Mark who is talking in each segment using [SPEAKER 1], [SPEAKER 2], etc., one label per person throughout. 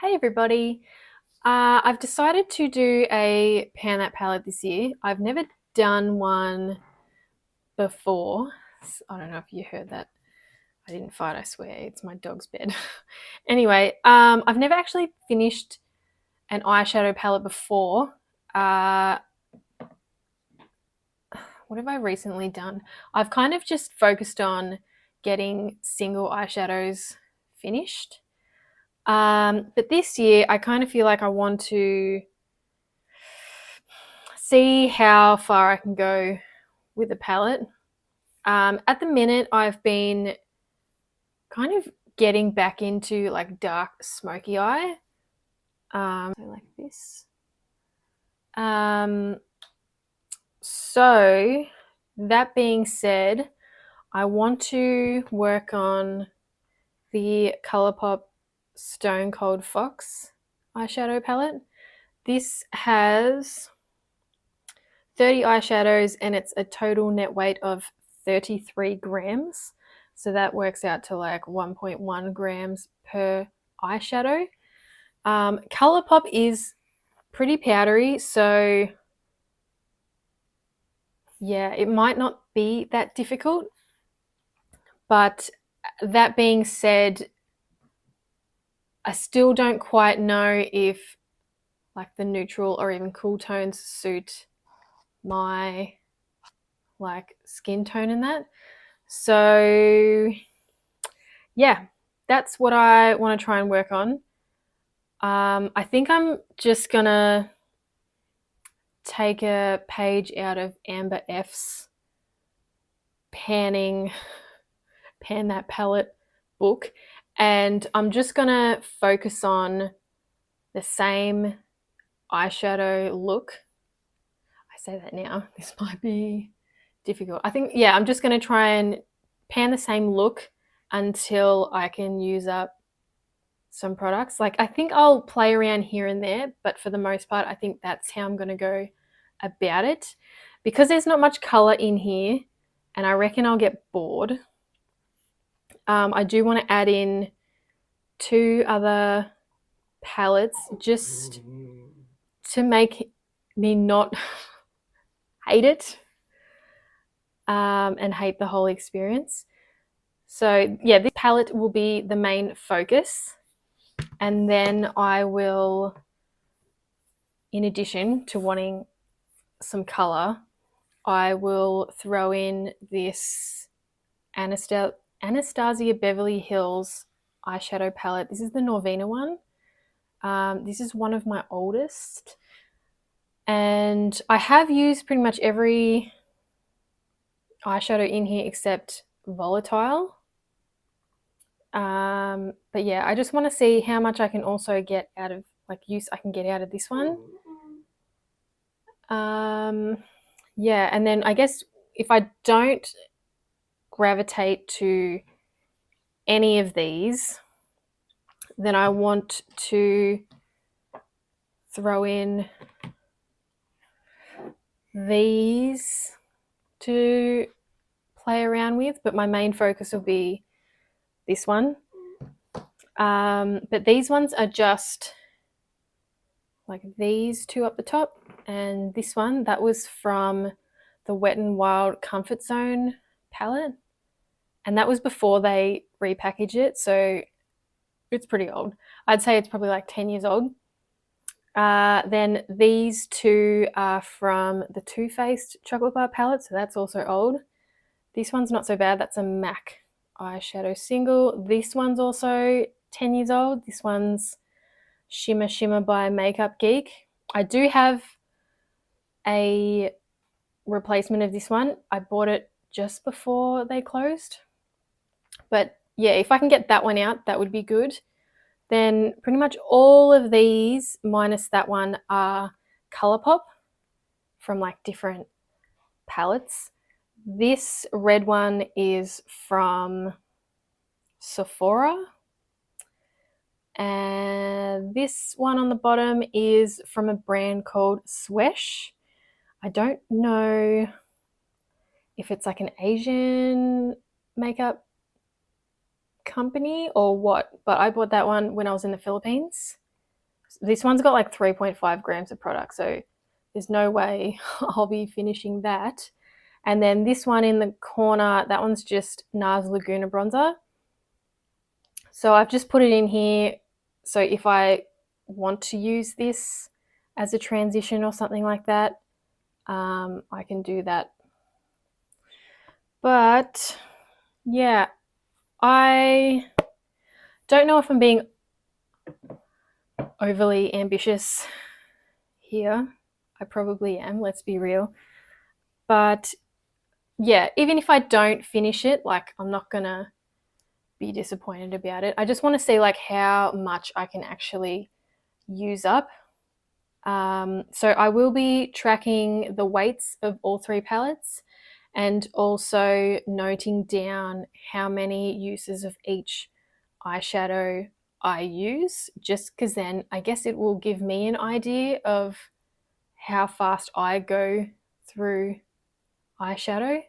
[SPEAKER 1] Hey everybody. I've decided to do a Pan That palette this year. I've never done one before. I don't know if you heard that. I didn't fight, I swear. It's my dog's bed. Anyway, I've never actually finished an eyeshadow palette before. What have I recently done? I've kind of just focused on getting single eyeshadows finished. But this year, I kind of feel like I want to see how far I can go with the palette. At the minute, I've been kind of getting back into like dark smoky eye. So like this. So that being said, I want to work on the Colourpop Stone Cold Fox eyeshadow palette. This has 30 eyeshadows and it's a total net weight of 33 grams. So that works out to like 1.1 grams per eyeshadow. Colourpop is pretty powdery, so yeah, it might not be that difficult. But that being said, I still don't quite know if like the neutral or even cool tones suit my like skin tone in that. So yeah, that's what I want to try and work on. I think I'm just gonna take a page out of Amber F's Pan That palette book, and I'm just gonna focus on the same eyeshadow look. I say that now, this might be difficult. I think, yeah, I'm just gonna try and pan the same look until I can use up some products. Like I think I'll play around here and there, but for the most part, I think that's how I'm going to go about it. Because there's not much color in here and I reckon I'll get bored. I do want to add in 2 other palettes just to make me not hate it and hate the whole experience. So yeah, this palette will be the main focus. And then I will, in addition to wanting some color, I will throw in this Anastasia Beverly Hills eyeshadow palette. This is the Norvina one. This is one of my oldest. And I have used pretty much every eyeshadow in here except Volatile. But yeah, I just want to see how much I can also get out of, like, use I can get out of this one. Yeah, and then I guess if I don't gravitate to any of these, then I want to throw in these to play around with, but my main focus will be this one. But these ones are just like these 2 up the top, and this one, that was from the Wet n Wild Comfort Zone palette, and that was before they repackaged it, so it's pretty old. I'd say it's probably like 10 years old. Then these 2 are from the Too Faced Chocolate Bar palette, so that's also old. This one's not so bad. That's a MAC eyeshadow single. This one's also 10 years old. This one's Shimmer Shimmer by Makeup Geek. I do have a replacement of this one. I bought it just before they closed. But yeah, if I can get that one out, that would be good. Then pretty much all of these, minus that one, are Colourpop from like different palettes. This red one is from Sephora. And this one on the bottom is from a brand called Swesh. I don't know if it's like an Asian makeup company or what, but I bought that one when I was in the Philippines. This one's got like 3.5 grams of product, so there's no way I'll be finishing that. And then this one in the corner, that one's just NARS Laguna Bronzer. So I've just put it in here. So if I want to use this as a transition or something like that, I can do that. But yeah, I don't know if I'm being overly ambitious here. I probably am, let's be real. But yeah, even if I don't finish it, like I'm not gonna be disappointed about it. I just want to see like how much I can actually use up. So I will be tracking the weights of all 3 palettes and also noting down how many uses of each eyeshadow I use, just because then I guess it will give me an idea of how fast I go through eyeshadow,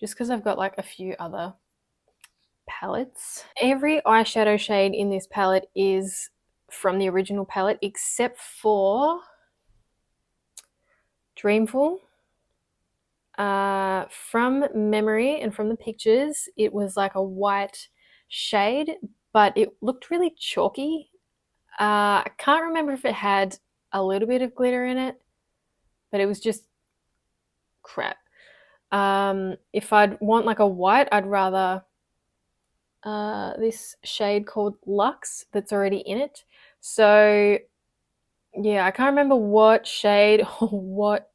[SPEAKER 1] just because I've got like a few other palettes. Every eyeshadow shade in this palette is from the original palette except for Dreamful. From memory and from the pictures, it was like a white shade, but it looked really chalky. I can't remember if it had a little bit of glitter in it, but it was just crap. If I'd want like a white, I'd rather this shade called Luxe that's already in it. So yeah, I can't remember what shade or what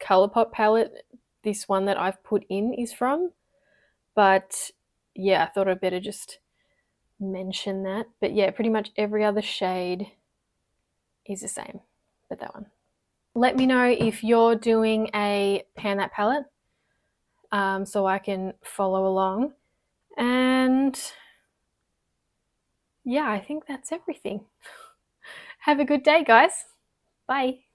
[SPEAKER 1] ColourPop palette this one that I've put in is from, but yeah, I thought I'd better just mention that. But yeah, pretty much every other shade is the same, but that one. Let me know if you're doing a Pan That palette, so I can follow along. And yeah, I think that's everything. Have a good day, guys. Bye.